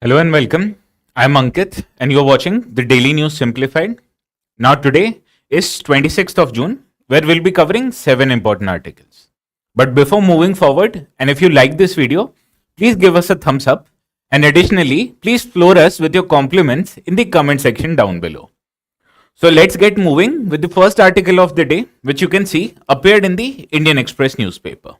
Hello and welcome. I'm Ankit and you're watching the Daily News Simplified. Now today is 26th of June where we'll be covering 7 important articles. But before moving forward, and if you like this video, please give us a thumbs up and additionally please floor us with your compliments in the comment section down below. So let's get moving with the first article of the day, which you can see appeared in the Indian Express newspaper.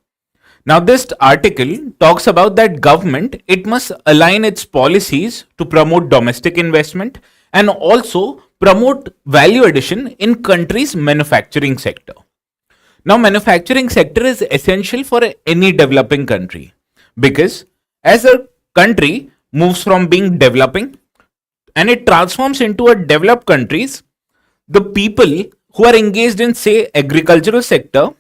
Now this article talks about that government, it must align its policies to promote domestic investment and also promote value addition in country's manufacturing sector. Now manufacturing sector is essential for any developing country because as a country moves from being developing and it transforms into a developed countries, the people who are engaged in say agricultural sector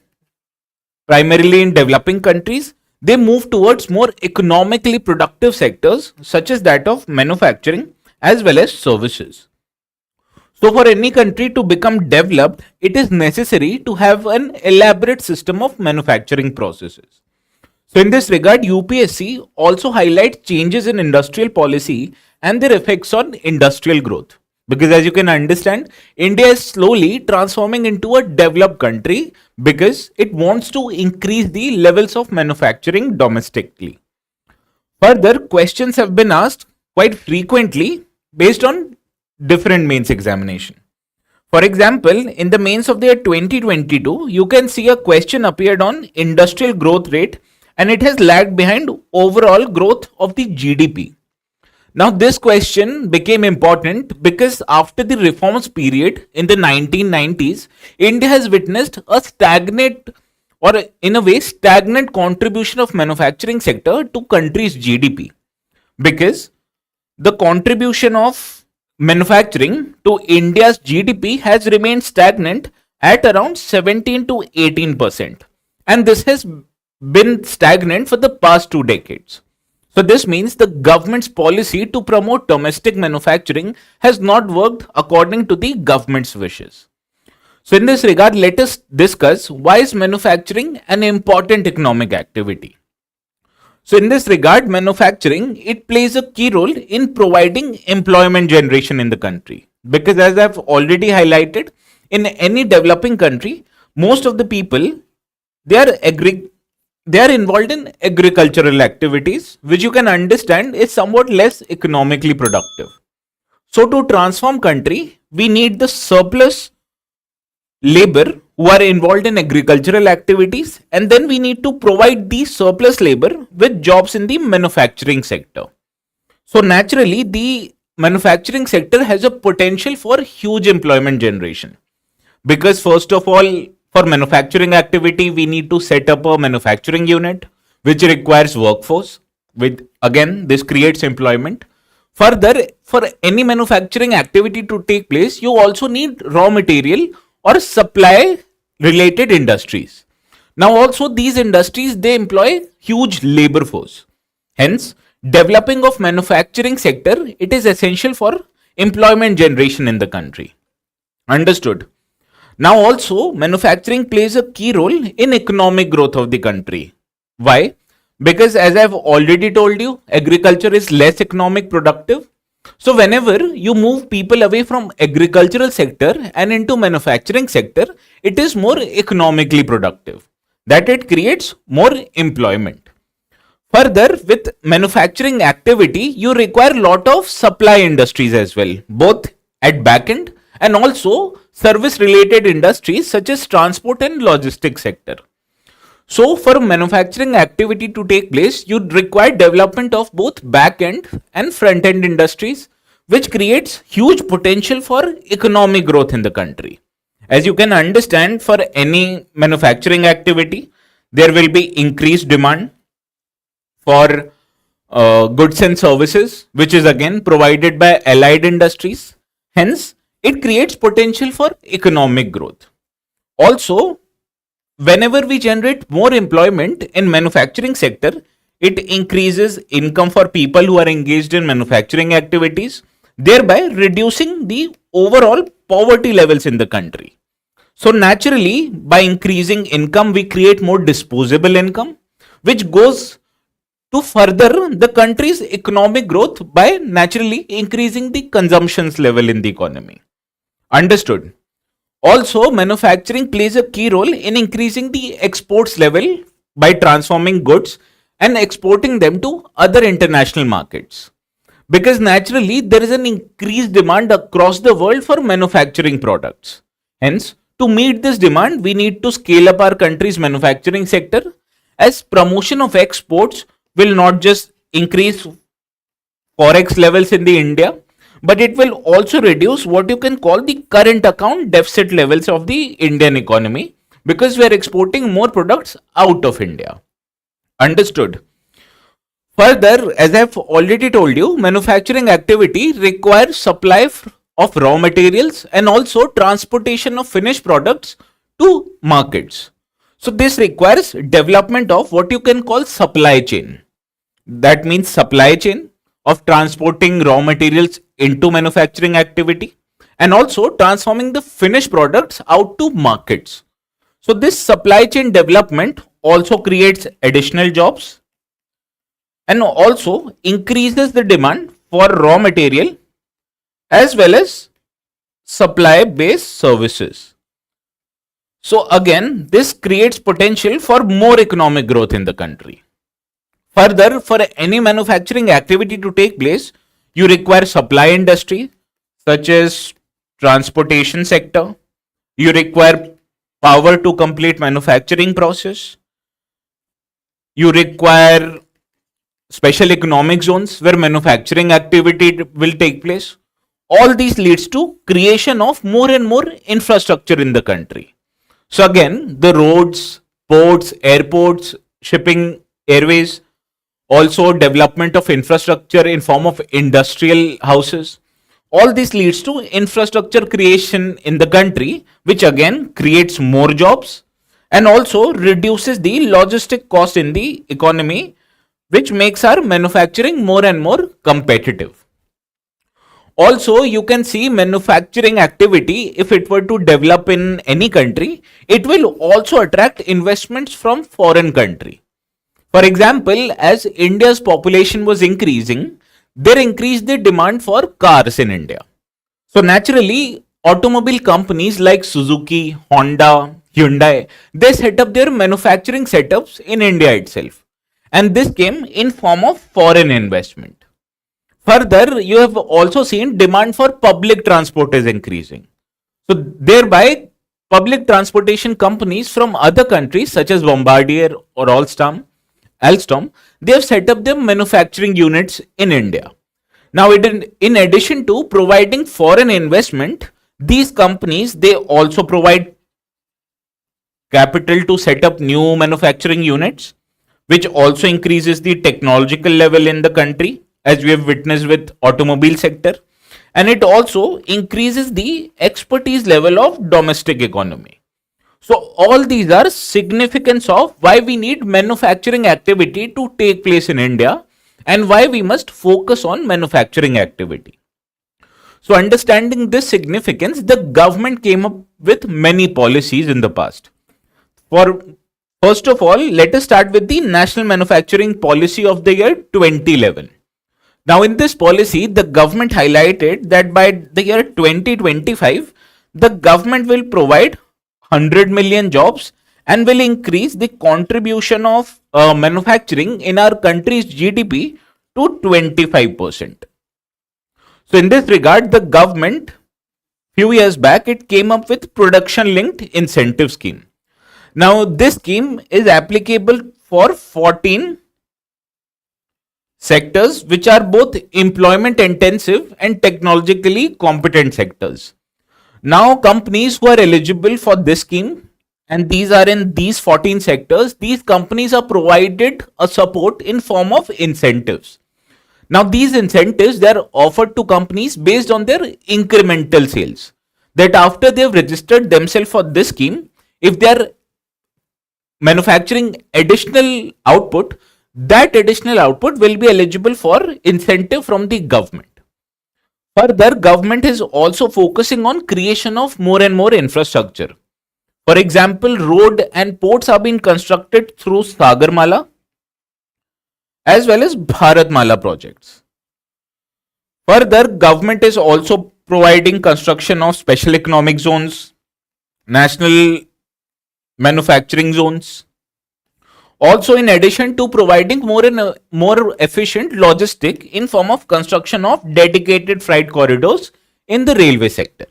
primarily in developing countries, they move towards more economically productive sectors such as that of manufacturing as well as services. So, for any country to become developed, it is necessary to have an elaborate system of manufacturing processes. So, in this regard, UPSC also highlights changes in industrial policy and their effects on industrial growth. Because as you can understand, India is slowly transforming into a developed country because it wants to increase the levels of manufacturing domestically. Further, questions have been asked quite frequently based on different mains examination. For example, in the mains of the year 2022, you can see a question appeared on industrial growth rate and it has lagged behind overall growth of the GDP. Now, this question became important because after the reforms period in the 1990s, India has witnessed a stagnant or in a way stagnant contribution of manufacturing sector to country's GDP because the contribution of manufacturing to India's GDP has remained stagnant at around 17 to 18%, and this has been stagnant for the past 2 decades. So this means the government's policy to promote domestic manufacturing has not worked according to the government's wishes. So in this regard, let us discuss why is manufacturing an important economic activity. So in this regard, manufacturing, it plays a key role in providing employment generation in the country. Because as I've already highlighted, in any developing country, most of the people, they are involved in agricultural activities, which you can understand is somewhat less economically productive. So to transform country, we need the surplus labor who are involved in agricultural activities, and then we need to provide the surplus labor with jobs in the manufacturing sector. So naturally, the manufacturing sector has a potential for huge employment generation because first of all, for manufacturing activity, we need to set up a manufacturing unit which requires workforce. With again, this creates employment. Further, for any manufacturing activity to take place, you also need raw material or supply related industries. Now, also these industries they employ huge labor force. Hence, developing of manufacturing sector it is essential for employment generation in the country. Understood? Now also manufacturing plays a key role in economic growth of the country. Why? Because as I've already told you, agriculture is less economic productive. So whenever you move people away from agricultural sector and into manufacturing sector, it is more economically productive. That it creates more employment. Further, with manufacturing activity, you require lot of supply industries as well, both at back end and also service related industries such as transport and logistics sector. So for manufacturing activity to take place, you'd require development of both back end and front end industries, which creates huge potential for economic growth in the country. As you can understand, for any manufacturing activity, there will be increased demand for goods and services, which is again provided by allied industries. Hence, it creates potential for economic growth. Also, whenever we generate more employment in manufacturing sector, it increases income for people who are engaged in manufacturing activities, thereby reducing the overall poverty levels in the country. So naturally, by increasing income, we create more disposable income, which goes to further the country's economic growth by naturally increasing the consumption level in the economy. Understood? Also, manufacturing plays a key role in increasing the exports level by transforming goods and exporting them to other international markets. Because naturally, there is an increased demand across the world for manufacturing products. Hence, to meet this demand, we need to scale up our country's manufacturing sector, as promotion of exports will not just increase forex levels in the India, but it will also reduce what you can call the current account deficit levels of the Indian economy, because we are exporting more products out of India. Understood? Further, as I've already told you, manufacturing activity requires supply of raw materials and also transportation of finished products to markets. So this requires development of what you can call supply chain. That means supply chain of transporting raw materials into manufacturing activity and also transforming the finished products out to markets. So this supply chain development also creates additional jobs and also increases the demand for raw material as well as supply based services. So again, this creates potential for more economic growth in the country. Further, for any manufacturing activity to take place, you require supply industry such as transportation sector. You require power to complete manufacturing process. You require special economic zones where manufacturing activity will take place. All these leads to creation of more and more infrastructure in the country. So again, the roads, ports, airports, shipping, airways, also development of infrastructure in form of industrial houses. All this leads to infrastructure creation in the country, which again creates more jobs and also reduces the logistic cost in the economy, which makes our manufacturing more and more competitive. Also, you can see manufacturing activity, if it were to develop in any country, it will also attract investments from foreign country. For example, as India's population was increasing, there increased the demand for cars in India. So naturally, automobile companies like Suzuki, Honda, Hyundai, they set up their manufacturing setups in India itself. And this came in form of foreign investment. Further, you have also seen demand for public transport is increasing. So thereby, public transportation companies from other countries such as Bombardier or Alstom, they have set up their manufacturing units in India. Now, in addition to providing foreign investment, these companies, they also provide capital to set up new manufacturing units, which also increases the technological level in the country, as we have witnessed with automobile sector, and it also increases the expertise level of domestic economy. So all these are significance of why we need manufacturing activity to take place in India and why we must focus on manufacturing activity. So understanding this significance, the government came up with many policies in the past. First of all, let us start with the National Manufacturing Policy of the year 2011. Now, in this policy, the government highlighted that by the year 2025, the government will provide 100 million jobs and will increase the contribution of manufacturing in our country's GDP to 25%. So, in this regard, the government, few years back, it came up with production linked incentive scheme. Now, this scheme is applicable for 14 sectors which are both employment intensive and technologically competent sectors. Now, companies who are eligible for this scheme, and these are in these 14 sectors, these companies are provided a support in form of incentives. Now, these incentives, they are offered to companies based on their incremental sales. That after they have registered themselves for this scheme, if they are manufacturing additional output, that additional output will be eligible for incentive from the government. Further, government is also focusing on creation of more and more infrastructure. For example, road and ports are being constructed through Sagarmala, as well as Bharatmala projects. Further, government is also providing construction of special economic zones, national manufacturing zones. Also, in addition to providing more efficient logistic in form of construction of dedicated freight corridors in the railway sector.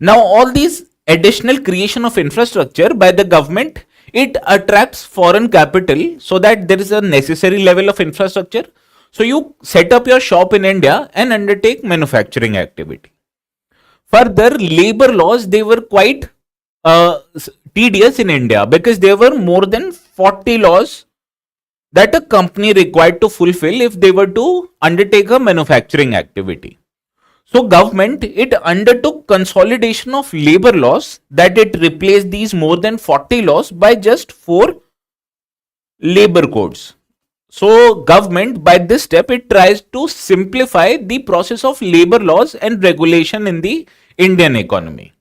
Now, all these additional creation of infrastructure by the government, it attracts foreign capital so that there is a necessary level of infrastructure. So you set up your shop in India and undertake manufacturing activity. Further, labor laws, they were quite tedious in India because there were more than 40 laws that a company required to fulfill if they were to undertake a manufacturing activity. So government, it undertook consolidation of labor laws, that it replaced these more than 40 laws by just 4 labor codes. So government, by this step, it tries to simplify the process of labor laws and regulation in the Indian economy.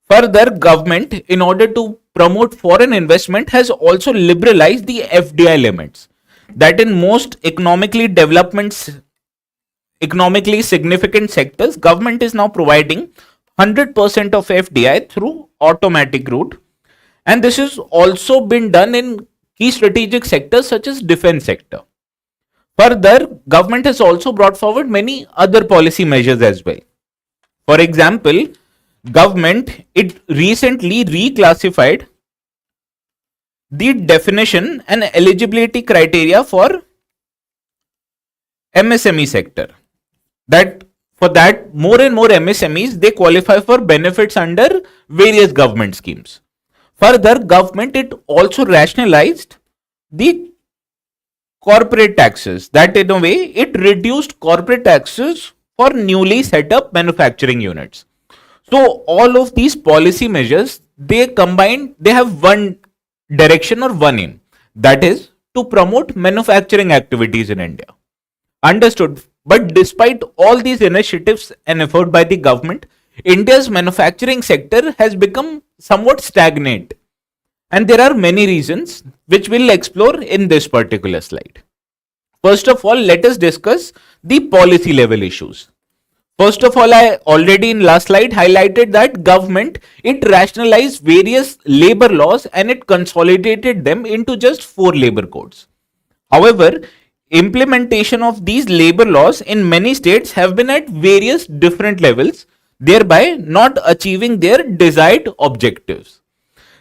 Further, government, in order to promote foreign investment, has also liberalized the FDI limits, that in most economically significant sectors, government is now providing 100% of FDI through automatic route, and this has also been done in key strategic sectors such as defense sector. Further, government has also brought forward many other policy measures as well. For example, government, it recently reclassified the definition and eligibility criteria for MSME sector. That for that, more and more MSMEs, they qualify for benefits under various government schemes. Further, government, it also rationalized the corporate taxes, that in a way it reduced corporate taxes for newly set up manufacturing units. So all of these policy measures, they combine, they have one direction or one aim, that is to promote manufacturing activities in India. Understood. But despite all these initiatives and effort by the government, India's manufacturing sector has become somewhat stagnant. And there are many reasons which we'll explore in this particular slide. First of all, let us discuss the policy level issues. First of all, I already in last slide highlighted that government, it rationalized various labor laws and it consolidated them into just 4 labor codes. However, implementation of these labor laws in many states have been at various different levels, thereby not achieving their desired objectives.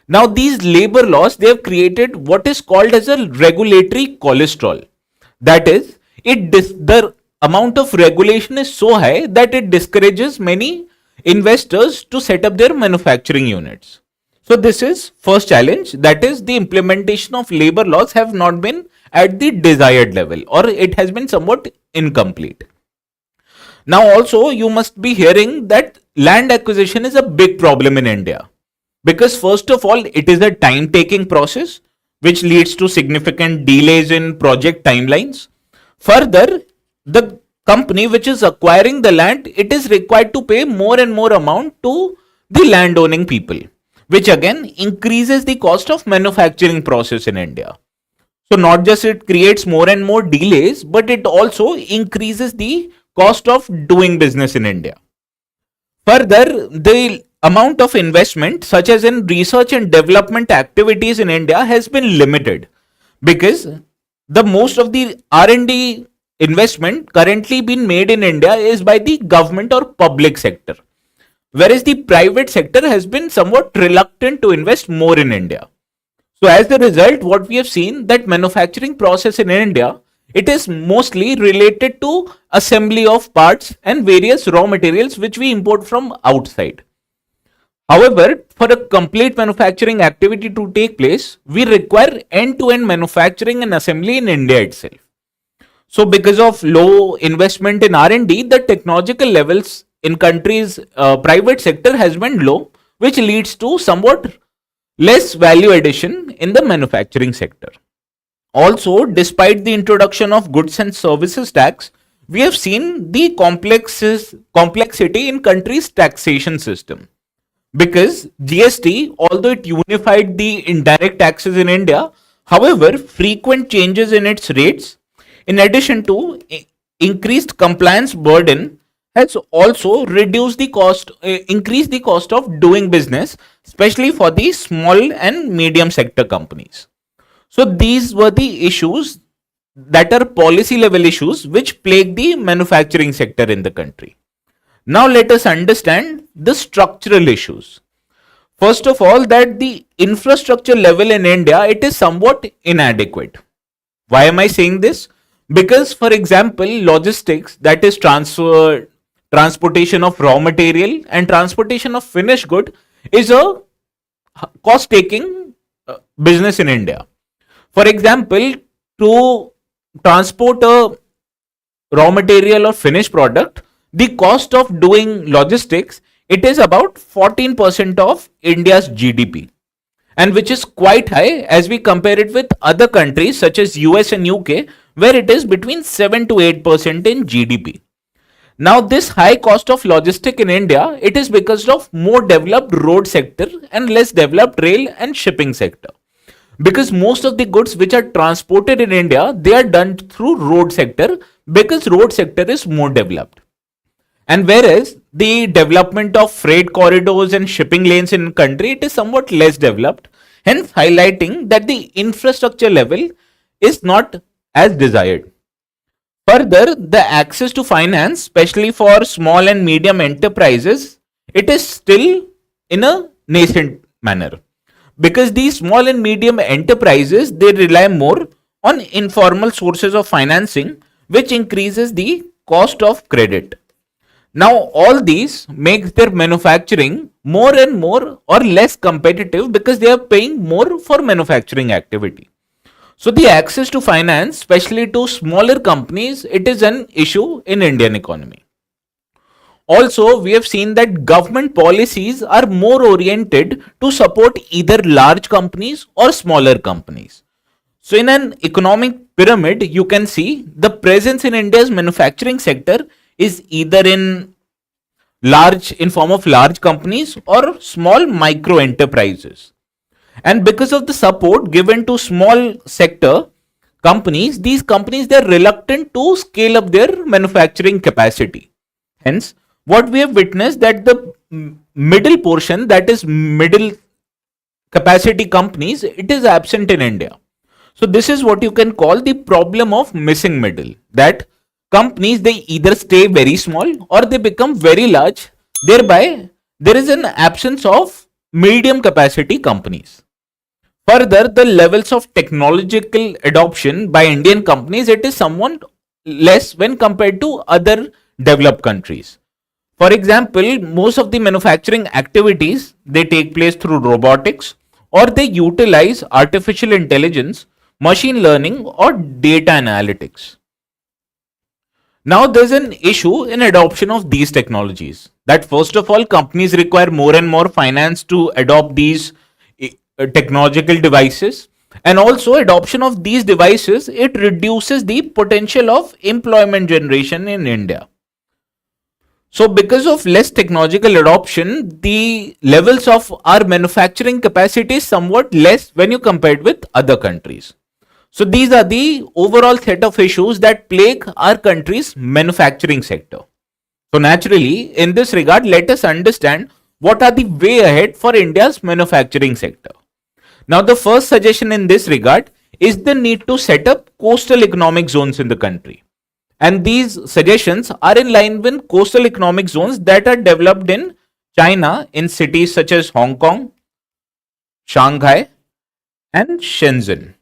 Now, these labor laws, they have created what is called as a regulatory cholesterol. That is, the amount of regulation is so high that it discourages many investors to set up their manufacturing units. So this is first challenge, that is the implementation of labor laws have not been at the desired level, or it has been somewhat incomplete. Now also you must be hearing that land acquisition is a big problem in India, because first of all it is a time taking process which leads to significant delays in project timelines. Further, the company which is acquiring the land, it is required to pay more and more amount to the land owning people, which again increases the cost of manufacturing process in India. So not just it creates more and more delays, but it also increases the cost of doing business in India. Further, the amount of investment such as in research and development activities in India has been limited, because the most of the R&D investment currently being made in India is by the government or public sector, whereas the private sector has been somewhat reluctant to invest more in India. So as the result, what we have seen that manufacturing process in India, it is mostly related to assembly of parts and various raw materials which we import from outside. However, for a complete manufacturing activity to take place, we require end-to-end manufacturing and assembly in India itself. So because of low investment in R&D, the technological levels in countries' private sector has been low, which leads to somewhat less value addition in the manufacturing sector. Also, despite the introduction of goods and services tax, we have seen the complexity in countries' taxation system. Because GST, although it unified the indirect taxes in India, however, frequent changes in its rates, in addition to increased compliance burden, has also reduced the cost, increased the cost of doing business, especially for the small and medium sector companies. So these were the issues that are policy level issues which plague the manufacturing sector in the country. Now let us understand the structural issues. First of all, that the infrastructure level in India, it is somewhat inadequate. Why am I saying this? Because, for example, logistics, that is transportation of raw material and transportation of finished good, is a cost taking business in India. For example, to transport a raw material or finished product, the cost of doing logistics, it is about 14% of India's GDP, and which is quite high as we compare it with other countries such as US and UK, where it is between 7 to 8% in GDP. Now this high cost of logistic in India, it is because of more developed road sector and less developed rail and shipping sector. Because most of the goods which are transported in India, they are done through road sector, because road sector is more developed. And whereas the development of freight corridors and shipping lanes in country, it is somewhat less developed, hence highlighting that the infrastructure level is not as desired. Further, the access to finance, especially for small and medium enterprises, it is still in a nascent manner, because these small and medium enterprises, they rely more on informal sources of financing, which increases the cost of credit. Now all these makes their manufacturing more and more or less competitive, because they are paying more for manufacturing activity. So the access to finance, especially to smaller companies, it is an issue in Indian economy. Also, we have seen that government policies are more oriented to support either large companies or smaller companies. So in an economic pyramid, you can see the presence in India's manufacturing sector is either in form of large companies or small micro enterprises. And because of the support given to small sector companies, these companies, they're reluctant to scale up their manufacturing capacity. Hence, what we have witnessed, that the middle portion, that is middle capacity companies, it is absent in India. So this is what you can call the problem of missing middle, that companies, they either stay very small or they become very large, thereby there is an absence of medium capacity companies. Further, the levels of technological adoption by Indian companies, it is somewhat less when compared to other developed countries. For example, most of the manufacturing activities, they take place through robotics, or they utilize artificial intelligence, machine learning, or data analytics. Now there's an issue in adoption of these technologies, that first of all, companies require more and more finance to adopt these technological devices, and also adoption of these devices, it reduces the potential of employment generation in India. So because of less technological adoption, the levels of our manufacturing capacity is somewhat less when you compare it with other countries. So these are the overall set of issues that plague our country's manufacturing sector. So naturally, in this regard, let us understand what are the way ahead for India's manufacturing sector. Now, the first suggestion in this regard is the need to set up coastal economic zones in the country. And these suggestions are in line with coastal economic zones that are developed in China in cities such as Hong Kong, Shanghai, and Shenzhen.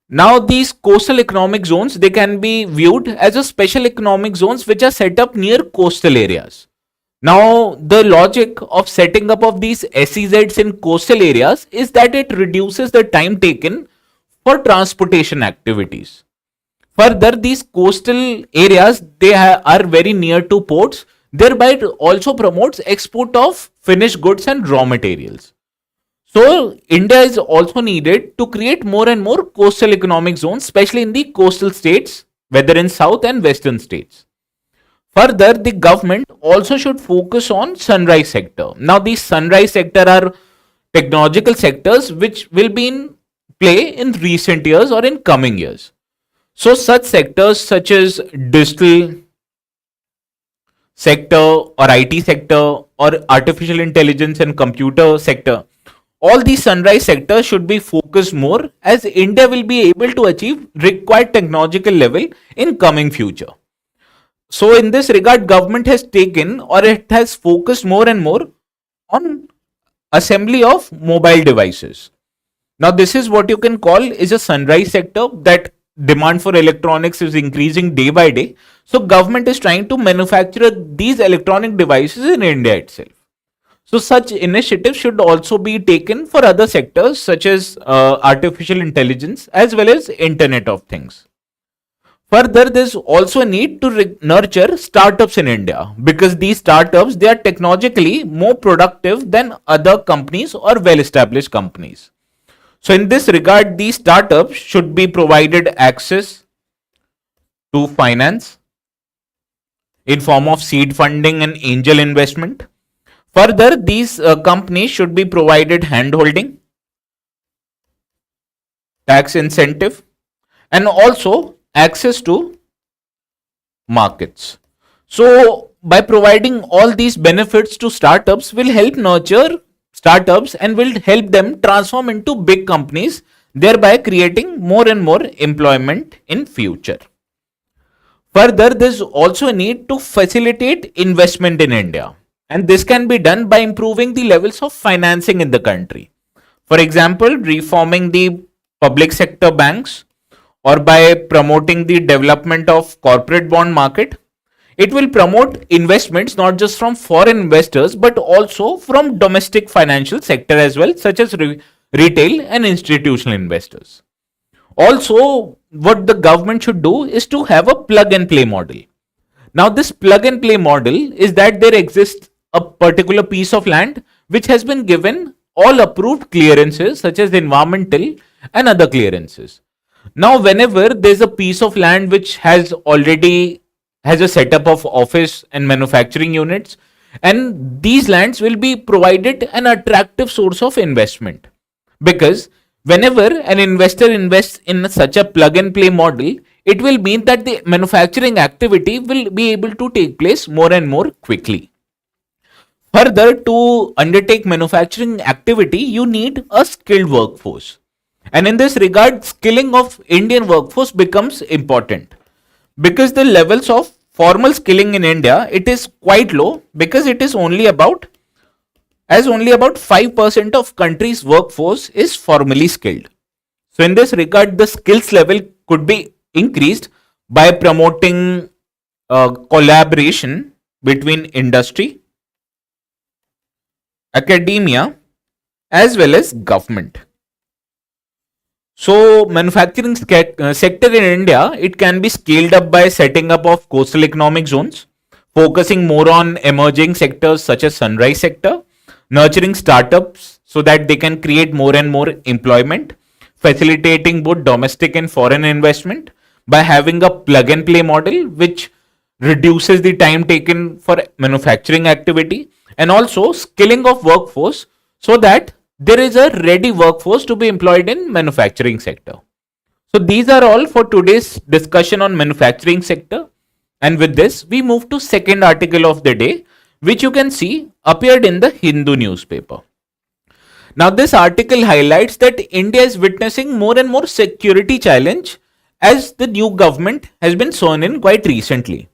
Now, these coastal economic zones, they can be viewed as a special economic zones which are set up near coastal areas. Now, the logic of setting up of these SEZs in coastal areas is that it reduces the time taken for transportation activities. Further, these coastal areas, they are very near to ports, thereby it also promotes export of finished goods and raw materials. So, India is also needed to create more and more coastal economic zones, especially in the coastal states, whether in south and western states. Further, the government also should focus on sunrise sector. Now, these sunrise sector are technological sectors which will be in play in recent years or in coming years. So such sectors such as digital sector or IT sector or artificial intelligence and computer sector, all these sunrise sectors should be focused more, as India will be able to achieve required technological level in coming future. So in this regard, government has taken or it has focused more and more on assembly of mobile devices. Now this is what you can call is a sunrise sector, that demand for electronics is increasing day by day. So government is trying to manufacture these electronic devices in India itself. So such initiatives should also be taken for other sectors such as artificial intelligence as well as Internet of Things. Further, there's also a need to nurture startups in India, because these startups, they are technologically more productive than other companies or well-established companies. So in this regard, these startups should be provided access to finance in form of seed funding and angel investment. Further, these companies should be provided handholding, tax incentive, and also access to markets. So by providing all these benefits to startups will help nurture startups and will help them transform into big companies, thereby creating more and more employment in future. Further, there's also a need to facilitate investment in India, and this can be done by improving the levels of financing in the country. For example, reforming the public sector banks, or by promoting the development of corporate bond market. It will promote investments not just from foreign investors but also from domestic financial sector as well, such as retail and institutional investors. Also, what the government should do is to have a plug and play model. Now this plug and play model is that there exists a particular piece of land which has been given all approved clearances such as environmental and other clearances. Now whenever there's a piece of land which has already has a setup of office and manufacturing units, and these lands will be provided an attractive source of investment, because whenever an investor invests in such a plug and play model, it will mean that the manufacturing activity will be able to take place more and more quickly. Further, to undertake manufacturing activity, you need a skilled workforce. And in this regard, skilling of Indian workforce becomes important, because the levels of formal skilling in India, it is quite low, because it is only about 5% of country's workforce is formally skilled. So in this regard, the skills level could be increased by promoting collaboration between industry, academia, as well as government. So manufacturing sector in India, it can be scaled up by setting up of coastal economic zones, focusing more on emerging sectors such as sunrise sector, nurturing startups so that they can create more and more employment, facilitating both domestic and foreign investment by having a plug and play model which reduces the time taken for manufacturing activity, and also skilling of workforce so that there is a ready workforce to be employed in manufacturing sector. So these are all for today's discussion on manufacturing sector. And with this, we move to second article of the day, which you can see appeared in the Hindu newspaper. Now this article highlights that India is witnessing more and more security challenge as the new government has been sworn in quite recently.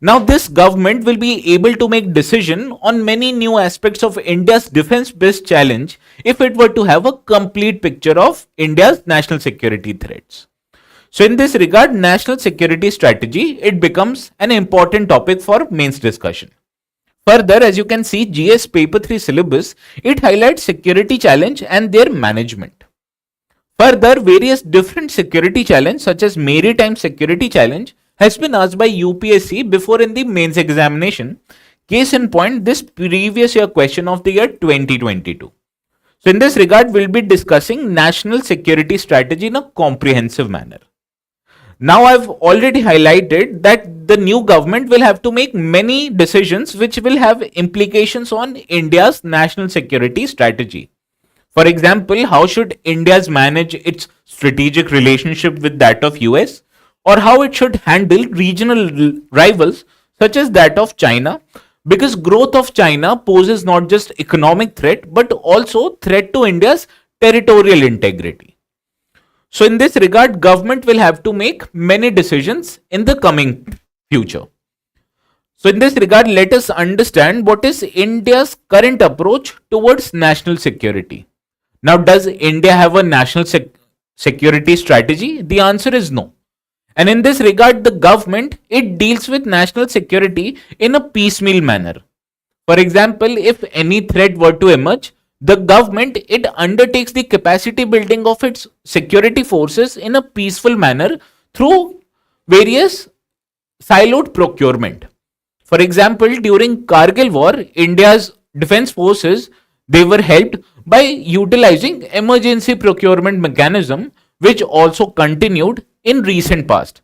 Now this government will be able to make decision on many new aspects of India's defense-based challenge if it were to have a complete picture of India's national security threats. So in this regard, national security strategy, it becomes an important topic for mains discussion. Further, as you can see, GS paper 3 syllabus, it highlights security challenge and their management. Further, various different security challenge such as maritime security challenge has been asked by UPSC before in the mains examination. Case in point, this previous year question of the year 2022. So in this regard, we'll be discussing national security strategy in a comprehensive manner. Now I've already highlighted that the new government will have to make many decisions which will have implications on India's national security strategy. For example, how should India manage its strategic relationship with that of US? or how it should handle regional rivals such as that of China, because growth of China poses not just economic threat but also threat to India's territorial integrity. So in this regard, government will have to make many decisions in the coming future. So in this regard, let us understand what is India's current approach towards national security. Now, does India have a national security strategy? The answer is no. And in this regard, the government, it deals with national security in a piecemeal manner. For example, if any threat were to emerge, the government, it undertakes the capacity building of its security forces in a peaceful manner through various siloed procurement. For example, during Kargil war, India's defense forces, they were helped by utilizing emergency procurement mechanism, which also continued in recent past,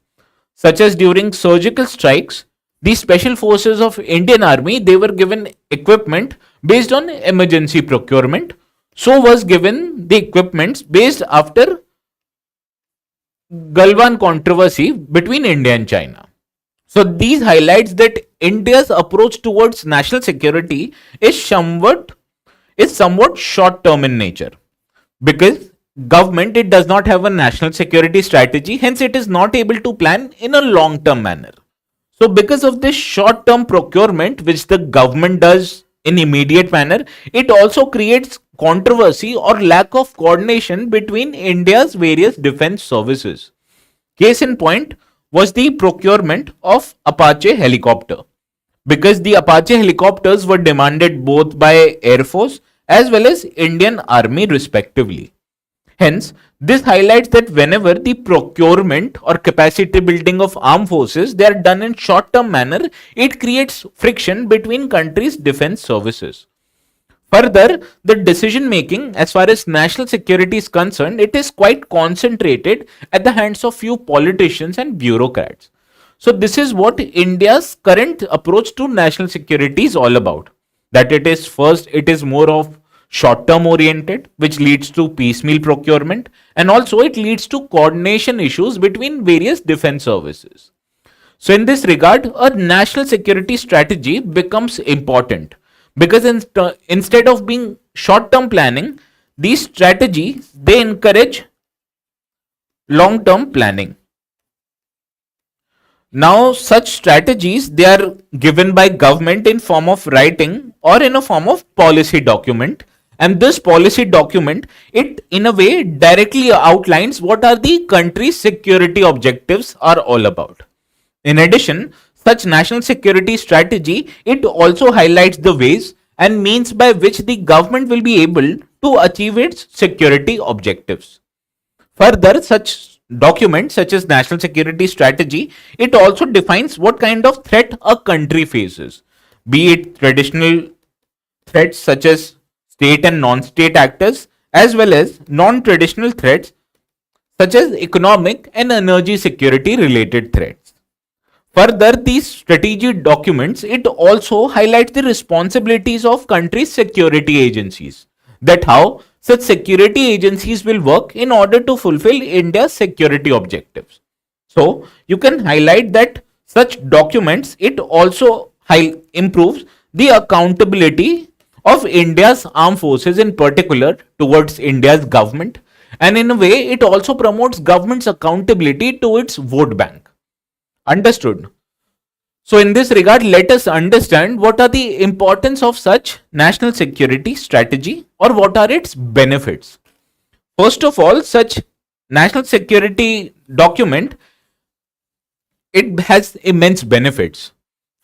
such as during surgical strikes. The special forces of Indian Army, they were given equipment based on emergency procurement. So was given the equipments based after Galwan controversy between India and China. So these highlights that India's approach towards national security is somewhat short term in nature, because government, it does not have a national security strategy, hence it is not able to plan in a long term manner. So because of this short term procurement which the government does in immediate manner, it also creates controversy or lack of coordination between India's various defense services. Case in point was the procurement of Apache helicopter, because the Apache helicopters were demanded both by Air Force as well as Indian Army respectively. Hence, this highlights that whenever the procurement or capacity building of armed forces, they are done in short term manner, it creates friction between countries' defense services. Further, the decision making as far as national security is concerned, it is quite concentrated at the hands of few politicians and bureaucrats. So this is what India's current approach to national security is all about. That it is first, it is more of short term oriented, which leads to piecemeal procurement, and also it leads to coordination issues between various defense services. So in this regard, a national security strategy becomes important, because instead of being short term planning, these strategies, they encourage long term planning. Now such strategies, they are given by government in form of writing or in a form of policy document, and this policy document, it in a way directly outlines what are the country's security objectives are all about. In addition, such national security strategy, it also highlights the ways and means by which the government will be able to achieve its security objectives. Further, such documents such as national security strategy, it also defines what kind of threat a country faces, be it traditional threats such as state and non-state actors, as well as non-traditional threats such as economic and energy security related threats. Further, these strategic documents, it also highlights the responsibilities of countries' security agencies, that how such security agencies will work in order to fulfill India's security objectives. So you can highlight that such documents, it also improves the accountability of India's armed forces in particular towards India's government, and in a way it also promotes government's accountability to its vote bank. Understood? So in this regard, let us understand what are the importance of such national security strategy, or what are its benefits. First of all, such national security document, it has immense benefits.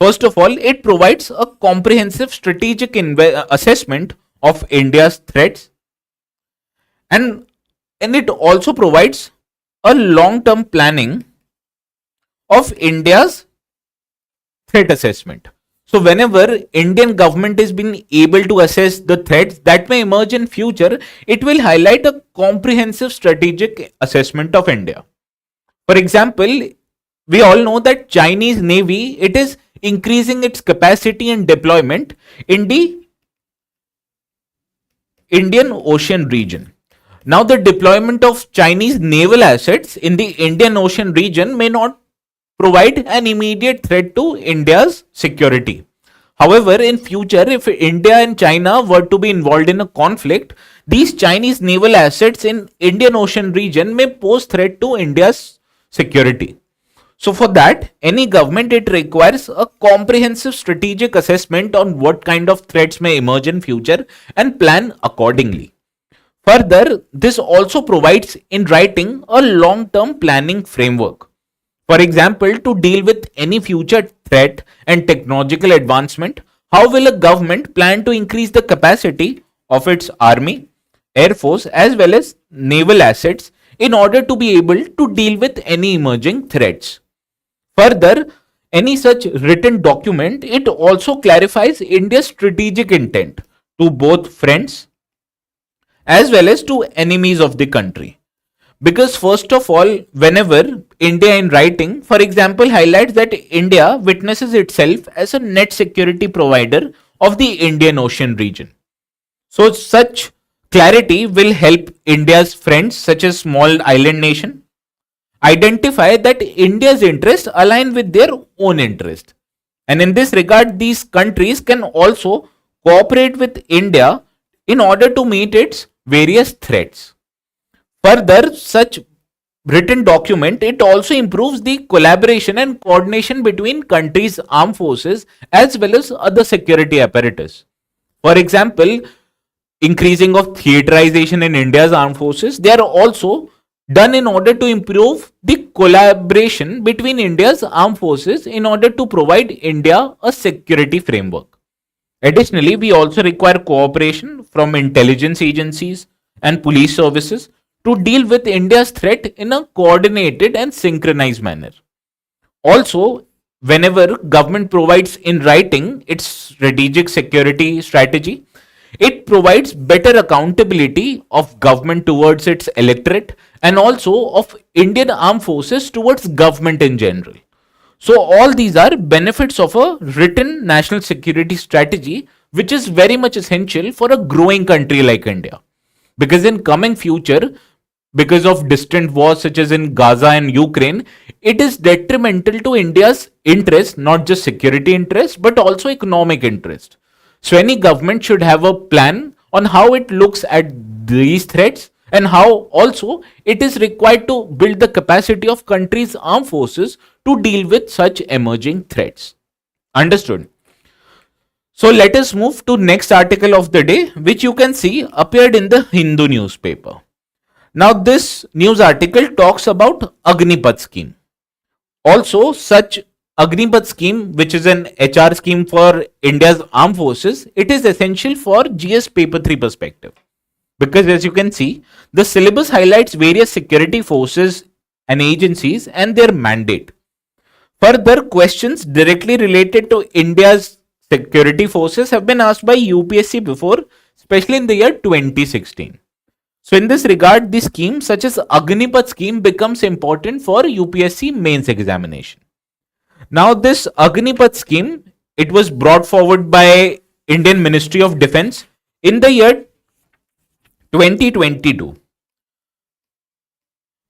First of all, it provides a comprehensive strategic assessment of India's threats, and it also provides a long-term planning of India's threat assessment. So whenever Indian government is being able to assess the threats that may emerge in future, it will highlight a comprehensive strategic assessment of India. For example, we all know that Chinese Navy, it is increasing its capacity and deployment in the Indian Ocean region. Now, the deployment of Chinese naval assets in the Indian Ocean region may not provide an immediate threat to India's security. However, in future, if India and China were to be involved in a conflict, these Chinese naval assets in Indian Ocean region may pose threat to India's security. So for that, any government, it requires a comprehensive strategic assessment on what kind of threats may emerge in future and plan accordingly. Further, this also provides in writing a long-term planning framework. For example, to deal with any future threat and technological advancement, how will a government plan to increase the capacity of its army, air force, as well as naval assets in order to be able to deal with any emerging threats? Further, any such written document, it also clarifies India's strategic intent to both friends as well as to enemies of the country. Because first of all, whenever India in writing, for example, highlights that India witnesses itself as a net security provider of the Indian Ocean region. So such clarity will help India's friends, such as small island nation, identify that India's interests align with their own interest. And in this regard, these countries can also cooperate with India in order to meet its various threats. Further, such written document, it also improves the collaboration and coordination between countries' armed forces as well as other security apparatus. For example, increasing of theaterization in India's armed forces, they are also done in order to improve the collaboration between India's armed forces in order to provide India a security framework. Additionally, we also require cooperation from intelligence agencies and police services to deal with India's threat in a coordinated and synchronized manner. Also, whenever government provides in writing its strategic security strategy, it provides better accountability of government towards its electorate and also of Indian armed forces towards government in general. So all these are benefits of a written national security strategy, which is very much essential for a growing country like India. Because in coming future, because of distant wars such as in Gaza and Ukraine, it is detrimental to India's interest, not just security interest, but also economic interest. So any government should have a plan on how it looks at these threats and how also it is required to build the capacity of countries' armed forces to deal with such emerging threats. Understood? So let us move to next article of the day, which you can see appeared in the Hindu newspaper. Now this news article talks about Agnipath Scheme. Also, such Agnipath Scheme, which is an HR scheme for India's armed forces, it is essential for GS Paper 3 perspective. Because as you can see, the syllabus highlights various security forces and agencies and their mandate. Further, questions directly related to India's security forces have been asked by UPSC before, especially in the year 2016. So in this regard, the scheme such as Agnipath Scheme becomes important for UPSC mains examination. Now this Agnipath Scheme, it was brought forward by Indian Ministry of Defence in the year 2022.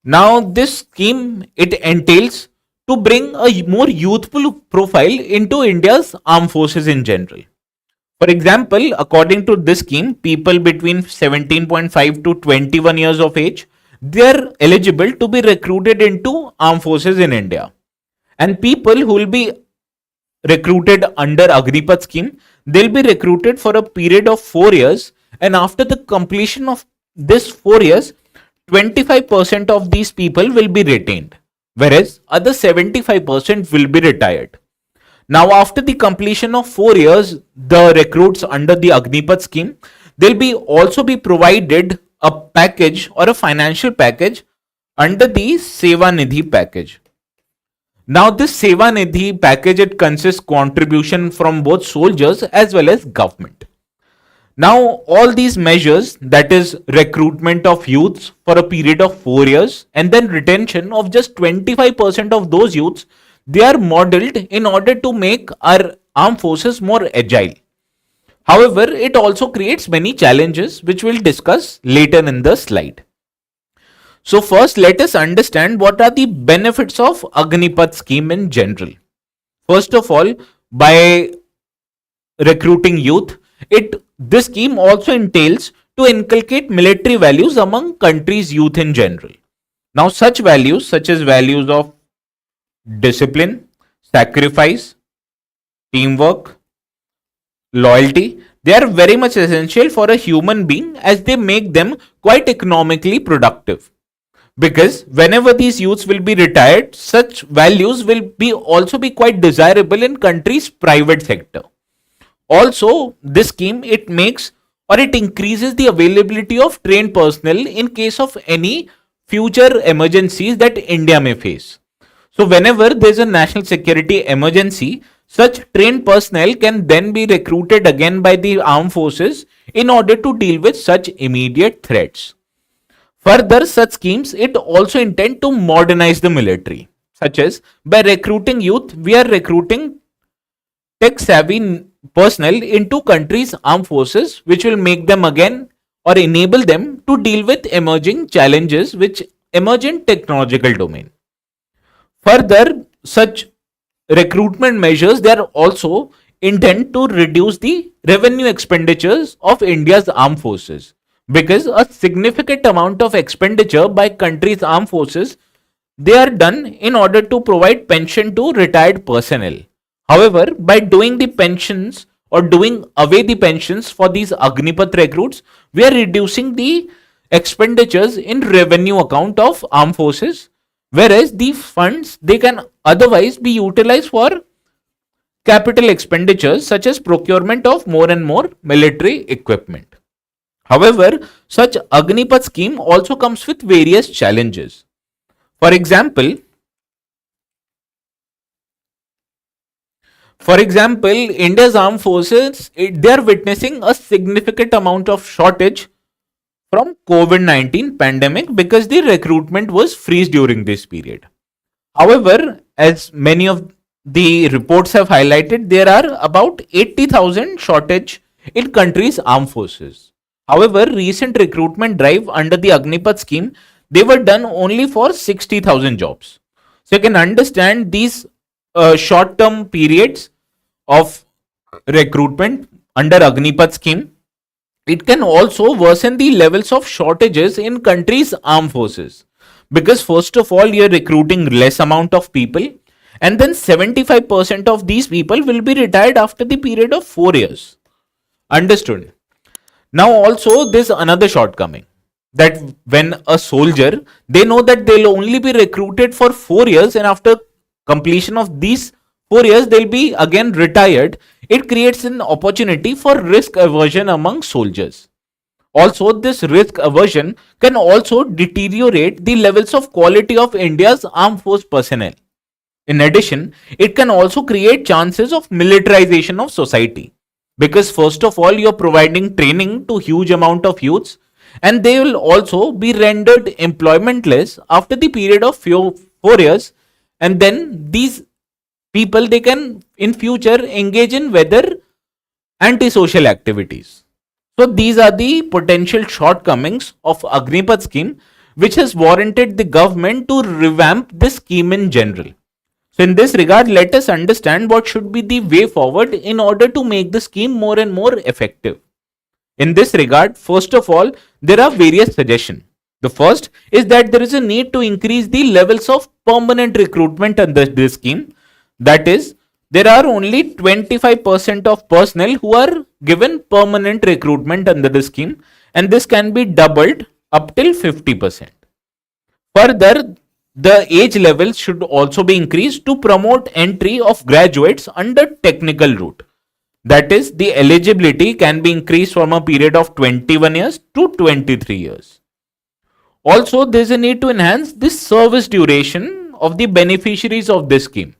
Now this scheme, it entails to bring a more youthful profile into India's armed forces in general. For example, according to this scheme, people between 17.5 to 21 years of age, they are eligible to be recruited into armed forces in India. And people who will be recruited under Agnipath Scheme, they'll be recruited for a period of 4 years, and after the completion of this 4 years, 25% of these people will be retained, whereas other 75% will be retired. Now, after the completion of 4 years, the recruits under the Agnipath Scheme, they'll be also be provided a package or a financial package under the Seva Nidhi package. Now, this Seva Nidhi package, it consists contribution from both soldiers as well as government. Now, all these measures, that is recruitment of youths for a period of 4 years and then retention of just 25% of those youths, they are modeled in order to make our armed forces more agile. However, it also creates many challenges which we'll discuss later in the slide. So first, let us understand what are the benefits of Agnipath scheme in general. First of all, by recruiting youth, this scheme also entails to inculcate military values among country's youth in general. Now, such values, such as values of discipline, sacrifice, teamwork, loyalty, they are very much essential for a human being as they make them quite economically productive. Because whenever these youths will be retired, such values will be also be quite desirable in country's private sector. Also, this scheme it makes or it increases the availability of trained personnel in case of any future emergencies that India may face. So whenever there is a national security emergency, such trained personnel can then be recruited again by the armed forces in order to deal with such immediate threats. Further, such schemes it also intend to modernize the military, such as by recruiting youth, we are recruiting tech savvy personnel into countries' armed forces, which will make them again or enable them to deal with emerging challenges which emerge in technological domain. Further, such recruitment measures they are also intend to reduce the revenue expenditures of India's armed forces because a significant amount of expenditure by country's armed forces they are done in order to provide pension to retired personnel. However, by doing the pensions or doing away the pensions for these Agnipath recruits, we are reducing the expenditures in revenue account of armed forces, whereas the funds they can otherwise be utilized for capital expenditures such as procurement of more and more military equipment. However, such Agnipath scheme also comes with various challenges. For example, India's armed forces they are witnessing a significant amount of shortage from COVID-19 pandemic because the recruitment was freeze during this period. However, as many of the reports have highlighted, there are about 80,000 shortage in country's armed forces. However, recent recruitment drive under the Agnipath scheme, they were done only for 60,000 jobs. So you can understand these short-term periods of recruitment under Agnipath scheme. It can also worsen the levels of shortages in country's armed forces because first of all you're recruiting less amount of people and then 75% of these people will be retired after the period of 4 years. Understood? Now also there's another shortcoming that when a soldier they know that they'll only be recruited for 4 years and after completion of these 4 years they'll be again retired, it creates an opportunity for risk aversion among soldiers. Also, this risk aversion can also deteriorate the levels of quality of India's armed force personnel. In addition, it can also create chances of militarization of society because first of all you're providing training to huge amount of youths and they will also be rendered employmentless after the period of 4 years, and then these people they can in future engage in whether antisocial activities. So these are the potential shortcomings of Agnipath scheme which has warranted the government to revamp this scheme in general. So in this regard, let us understand what should be the way forward in order to make the scheme more and more effective. In this regard, first of all, there are various suggestions. The first is that there is a need to increase the levels of permanent recruitment under this scheme. That is, there are only 25% of personnel who are given permanent recruitment under the scheme, and this can be doubled up till 50%. Further, the age levels should also be increased to promote entry of graduates under technical route. That is, the eligibility can be increased from a period of 21 years to 23 years. Also, there is a need to enhance the service duration of the beneficiaries of this scheme,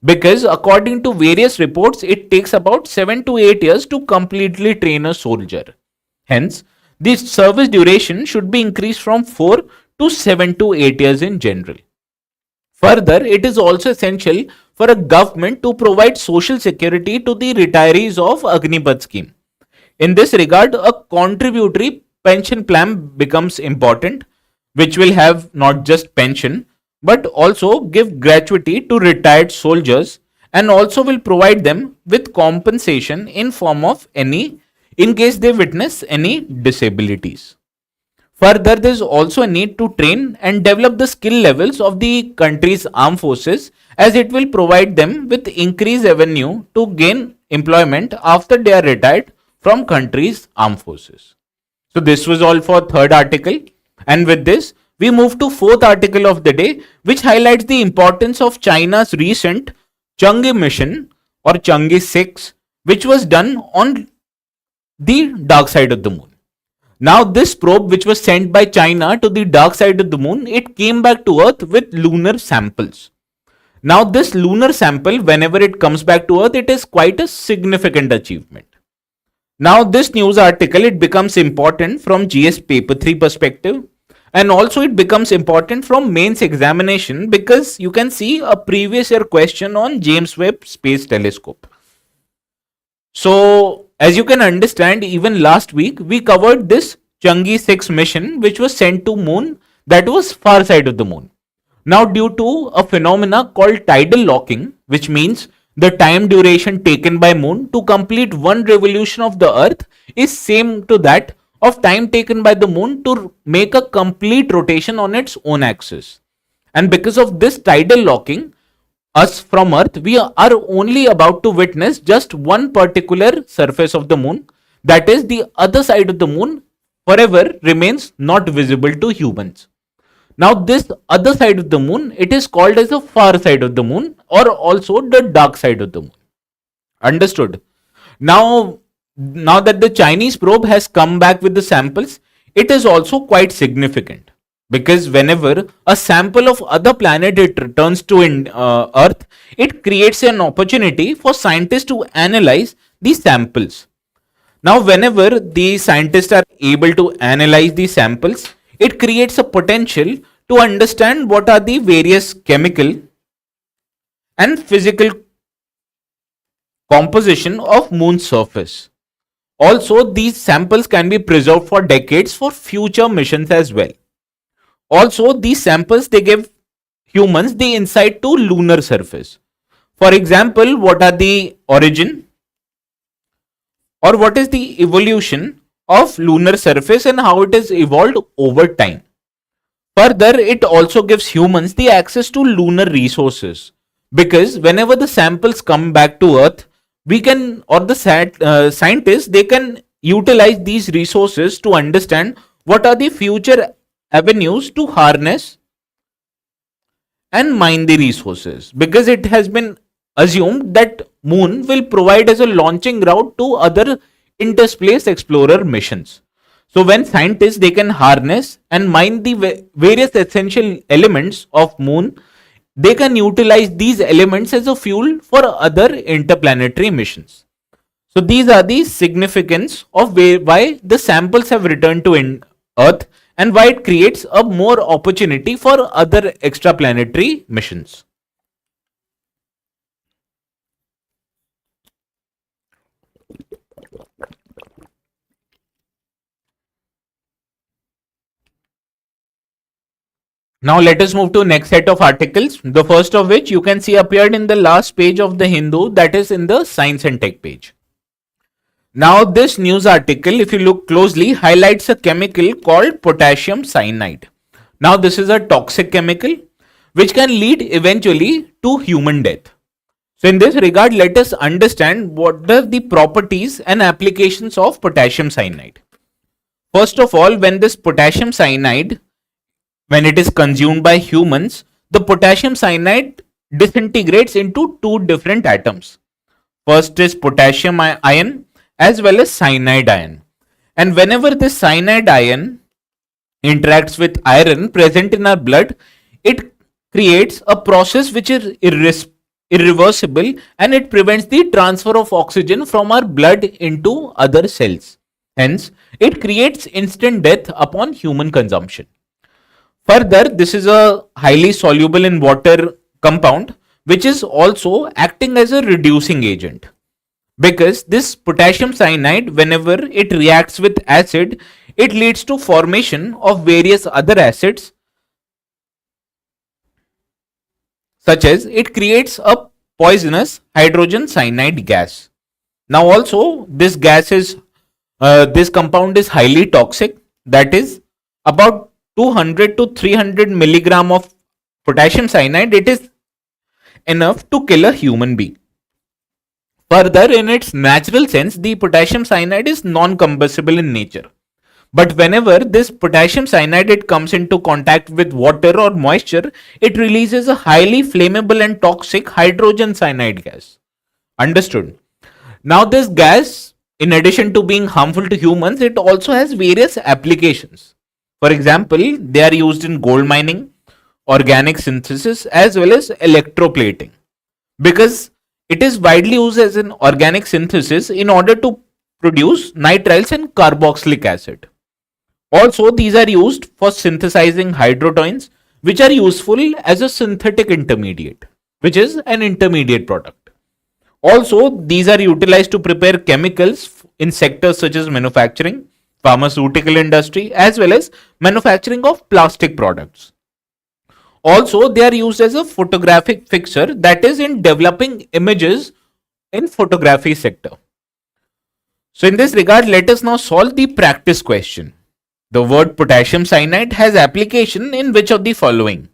because according to various reports, it takes about 7 to 8 years to completely train a soldier. Hence, the service duration should be increased from 4 to 7 to 8 years in general. Further, it is also essential for a government to provide social security to the retirees of Agnipath scheme. In this regard, a contributory pension plan becomes important, which will have not just pension but also give gratuity to retired soldiers, and also will provide them with compensation in form of any in case they witness any disabilities. Further, there is also a need to train and develop the skill levels of the country's armed forces, as it will provide them with increased revenue to gain employment after they are retired from country's armed forces. So this was all for third article, and with this we move to fourth article of the day, which highlights the importance of China's recent Chang'e mission or Chang'e 6, which was done on the dark side of the moon. Now this probe, which was sent by China to the dark side of the moon, it came back to Earth with lunar samples. Now this lunar sample, whenever it comes back to Earth, it is quite a significant achievement. Now this news article, it becomes important from GS paper 3 perspective, and also it becomes important from mains examination, because you can see a previous year question on James Webb Space Telescope. So as you can understand, even last week we covered this Chang'e 6 mission, which was sent to moon, that was far side of the moon. Now due to a phenomena called tidal locking, which means the time duration taken by moon to complete one revolution of the earth is same to that of time taken by the moon to make a complete rotation on its own axis. And because of this tidal locking, us from Earth, we are only about to witness just one particular surface of the moon, that is the other side of the moon forever remains not visible to humans. Now this other side of the moon, it is called as the far side of the moon, or also the dark side of the moon. Understood? Now that the Chinese probe has come back with the samples, it is also quite significant, because whenever a sample of other planet it returns to Earth, it creates an opportunity for scientists to analyze these samples. Now whenever the scientists are able to analyze these samples, it creates a potential to understand what are the various chemical and physical composition of moon's surface. Also, these samples can be preserved for decades for future missions as well. Also, these samples, they give humans the insight to lunar surface. For example, what are the origin or what is the evolution of lunar surface and how it has evolved over time. Further, it also gives humans the access to lunar resources, because whenever the samples come back to Earth, we can, or the scientists, they can utilize these resources to understand what are the future avenues to harness and mine the resources, because it has been assumed that moon will provide as a launching route to other interspace explorer missions. So when scientists, they can harness and mine the various essential elements of moon, they can utilize these elements as a fuel for other interplanetary missions. So these are the significance of why the samples have returned to Earth, and why it creates a more opportunity for other extraplanetary missions. Now let us move to next set of articles, the first of which you can see appeared in the last page of the Hindu, that is in the Science and Tech page. Now this news article, if you look closely, highlights a chemical called potassium cyanide. Now this is a toxic chemical which can lead eventually to human death. So in this regard, let us understand what are the properties and applications of potassium cyanide. First of all, when this potassium cyanide, when it is consumed by humans, the potassium cyanide disintegrates into two different atoms. First is potassium ion as well as cyanide ion. And whenever this cyanide ion interacts with iron present in our blood, it creates a process which is irreversible, and it prevents the transfer of oxygen from our blood into other cells. Hence, it creates instant death upon human consumption. Further, this is a highly soluble in water compound which is also acting as a reducing agent, because this potassium cyanide, whenever it reacts with acid, it leads to formation of various other acids, such as it creates a poisonous hydrogen cyanide gas. Now also this compound is highly toxic, that is about 200 to 300 milligram of potassium cyanide. It is enough to kill a human being. Further, in its natural sense, the potassium cyanide is non-combustible in nature. But whenever this potassium cyanide it comes into contact with water or moisture, it releases a highly flammable and toxic hydrogen cyanide gas. Understood? Now this gas, in addition to being harmful to humans, it also has various applications. For example, they are used in gold mining, organic synthesis, as well as electroplating. Because it is widely used as an organic synthesis in order to produce nitriles and carboxylic acid. Also, these are used for synthesizing hydrotones, which are useful as a synthetic intermediate, which is an intermediate product. Also, these are utilized to prepare chemicals in sectors such as manufacturing, pharmaceutical industry, as well as manufacturing of plastic products. Also, they are used as a photographic fixture, that is in developing images in photography sector. So in this regard, let us now solve the practice question. The word potassium cyanide has application in which of the following?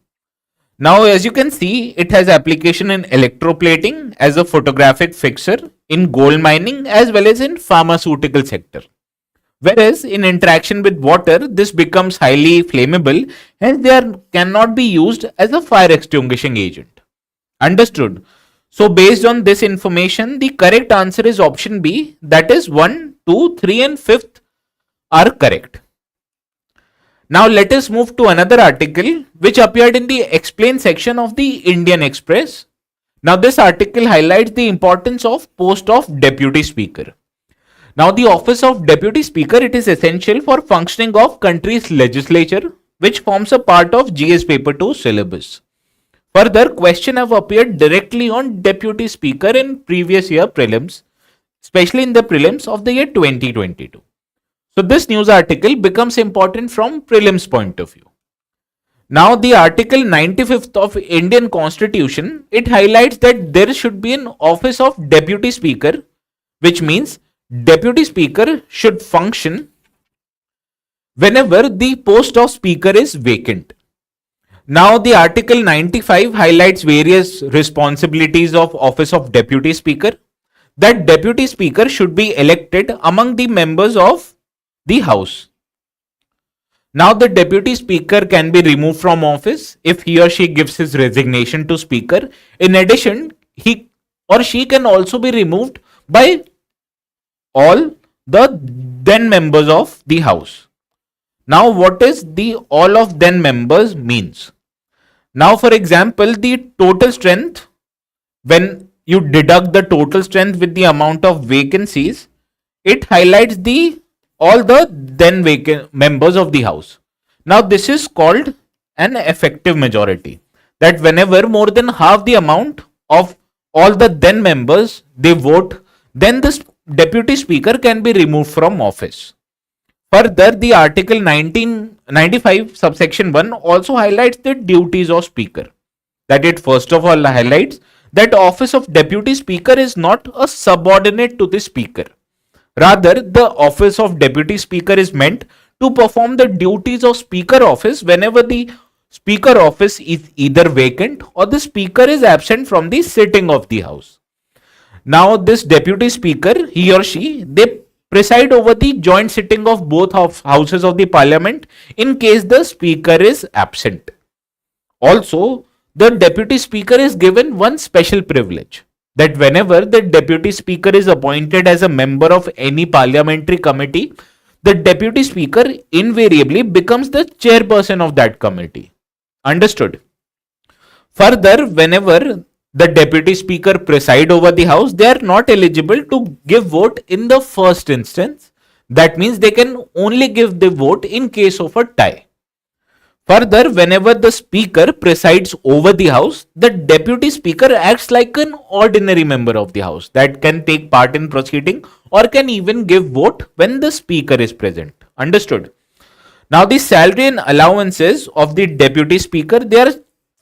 Now, as you can see, it has application in electroplating as a photographic fixture, in gold mining, as well as in pharmaceutical sector. Whereas in interaction with water, this becomes highly flammable, hence they cannot be used as a fire extinguishing agent. Understood? So based on this information, the correct answer is option B, that is 1, 2, 3 and 5th are correct. Now let us move to another article which appeared in the explain section of the Indian Express. Now this article highlights the importance of post of deputy speaker. Now the office of deputy speaker, it is essential for functioning of country's legislature, which forms a part of GS paper 2 syllabus. Further, questions have appeared directly on deputy speaker in previous year prelims, especially in the prelims of the year 2022. So this news article becomes important from prelims point of view. Now the article 95th of Indian Constitution, it highlights that there should be an office of deputy speaker, which means deputy speaker should function whenever the post of speaker is vacant. Now the article 95 highlights various responsibilities of office of deputy speaker, that deputy speaker should be elected among the members of the house. Now the deputy speaker can be removed from office if he or she gives his resignation to speaker. In addition, he or she can also be removed by all the then members of the house. Now what is the all of then members means? Now for example, the total strength, when you deduct the total strength with the amount of vacancies, it highlights the all the then vacant members of the house. Now this is called an effective majority, that whenever more than half the amount of all the then members they vote, then the deputy speaker can be removed from office. Further, the article 1995 subsection 1 also highlights the duties of speaker, that it first of all highlights that office of deputy speaker is not a subordinate to the speaker. Rather, the office of deputy speaker is meant to perform the duties of speaker office whenever the speaker office is either vacant or the speaker is absent from the sitting of the house. Now this deputy speaker, he or she, they preside over the joint sitting of both houses of the parliament in case the speaker is absent. Also, the deputy speaker is given one special privilege, that whenever the deputy speaker is appointed as a member of any parliamentary committee, the deputy speaker invariably becomes the chairperson of that committee. Understood? Further, whenever the deputy speaker preside over the house, they are not eligible to give vote in the first instance. That means they can only give the vote in case of a tie. Further, whenever the speaker presides over the house, the deputy speaker acts like an ordinary member of the house that can take part in proceeding or can even give vote when the speaker is present. Understood? Now, the salary and allowances of the deputy speaker, they are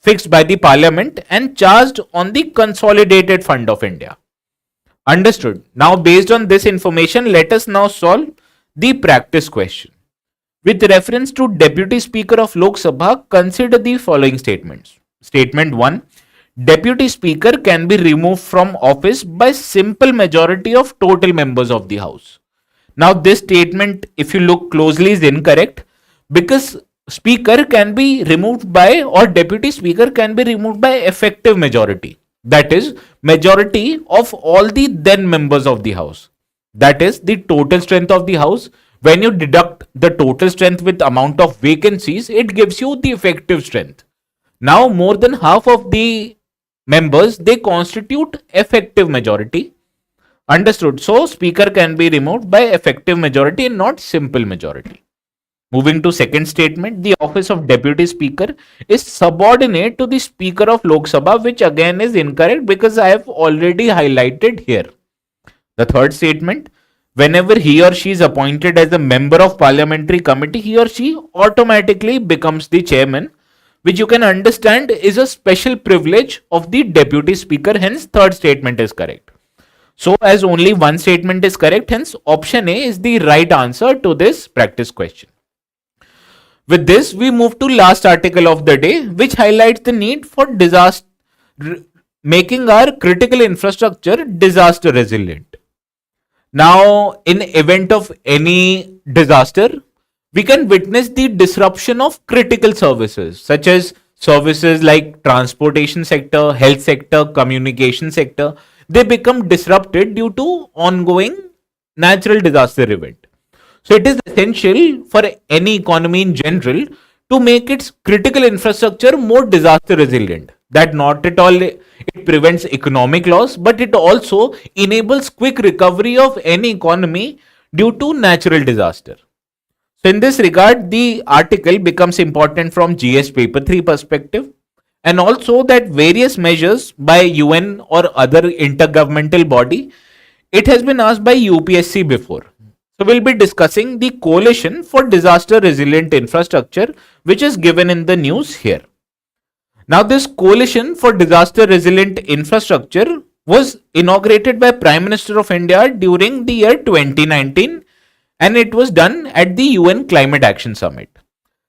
fixed by the parliament and charged on the consolidated fund of India. Understood? Now, based on this information, let us now solve the practice question. With reference to Deputy Speaker of Lok Sabha, consider the following statements. Statement 1. Deputy Speaker can be removed from office by simple majority of total members of the House. Now, this statement, if you look closely, is incorrect because Speaker can be removed by, or Deputy Speaker can be removed by effective majority. That is, majority of all the then members of the House. That is the total strength of the House. When you deduct the total strength with amount of vacancies, it gives you the effective strength. Now, more than half of the members, they constitute effective majority. Understood? So, Speaker can be removed by effective majority and not simple majority. Moving to second statement, the office of Deputy Speaker is subordinate to the Speaker of Lok Sabha, which again is incorrect because I have already highlighted here. The third statement, whenever he or she is appointed as a member of parliamentary committee, he or she automatically becomes the chairman, which you can understand is a special privilege of the Deputy Speaker. Hence, third statement is correct. So, as only one statement is correct, hence option A is the right answer to this practice question. With this, we move to last article of the day, which highlights the need for making our critical infrastructure disaster resilient. Now, in event of any disaster, we can witness the disruption of critical services, such as services like transportation sector, health sector, communication sector. They become disrupted due to ongoing natural disaster event. So it is essential for any economy in general to make its critical infrastructure more disaster resilient. That not at all it prevents economic loss, but it also enables quick recovery of any economy due to natural disaster. So in this regard, the article becomes important from GS paper 3 perspective, and also that various measures by UN or other intergovernmental body, it has been asked by UPSC before. So we'll be discussing the Coalition for Disaster Resilient Infrastructure, which is given in the news here. Now, this Coalition for Disaster Resilient Infrastructure was inaugurated by Prime Minister of India during the year 2019, and it was done at the UN Climate Action Summit.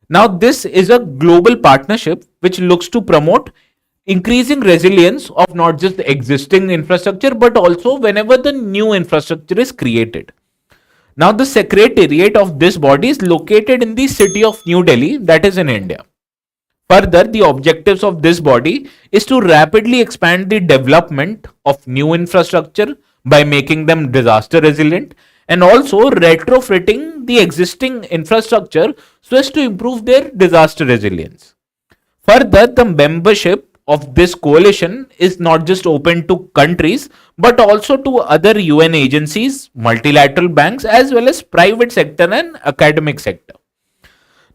Now, this is a global partnership which looks to promote increasing resilience of not just the existing infrastructure, but also whenever the new infrastructure is created. Now, the secretariat of this body is located in the city of New Delhi, that is in India. Further, the objectives of this body is to rapidly expand the development of new infrastructure by making them disaster resilient and also retrofitting the existing infrastructure so as to improve their disaster resilience. Further, the membership of this coalition is not just open to countries but also to other UN agencies, multilateral banks as well as private sector and academic sector.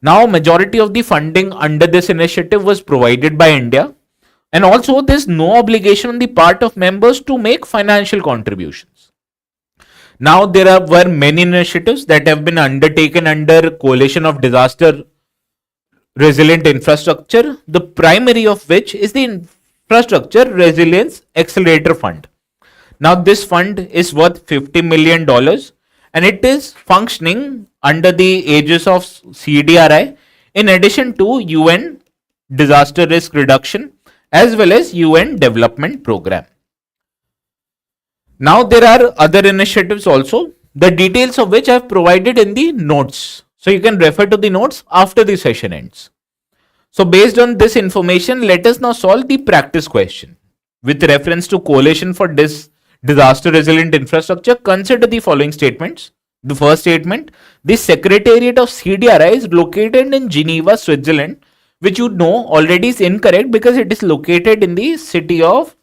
Now, majority of the funding under this initiative was provided by India, and also there is no obligation on the part of members to make financial contributions. Now, were many initiatives that have been undertaken under Coalition of Disaster Resilient Infrastructure, the primary of which is the Infrastructure Resilience Accelerator Fund. Now, this fund is worth $50 million and it is functioning under the aegis of CDRI in addition to UN Disaster Risk Reduction as well as UN Development Program. Now, there are other initiatives also, the details of which I have provided in the notes. So, you can refer to the notes after the session ends. So, based on this information, let us now solve the practice question. With reference to Coalition for Disaster Resilient Infrastructure, consider the following statements. The first statement, the Secretariat of CDRI is located in Geneva, Switzerland, which you know already is incorrect because it is located in the city of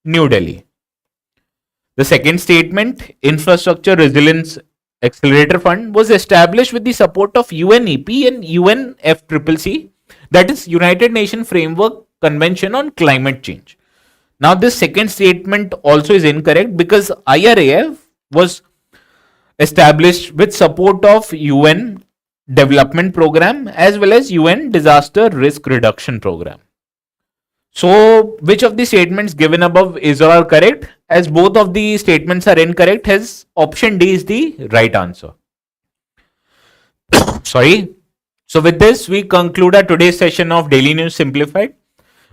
New Delhi. The second statement, Infrastructure Resilience Accelerator Fund was established with the support of UNEP and UNFCCC, that is United Nations Framework Convention on Climate Change. Now, this second statement also is incorrect because IRAF was established with support of UN Development Program as well as UN Disaster Risk Reduction Program. So, which of the statements given above is or are correct? As both of the statements are incorrect, his option D is the right answer. Sorry. So, with this, we conclude our today's session of Daily News Simplified.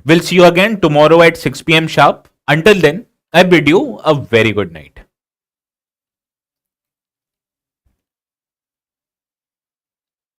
We'll see you again tomorrow at 6 p.m. sharp. Until then, I bid you a very good night.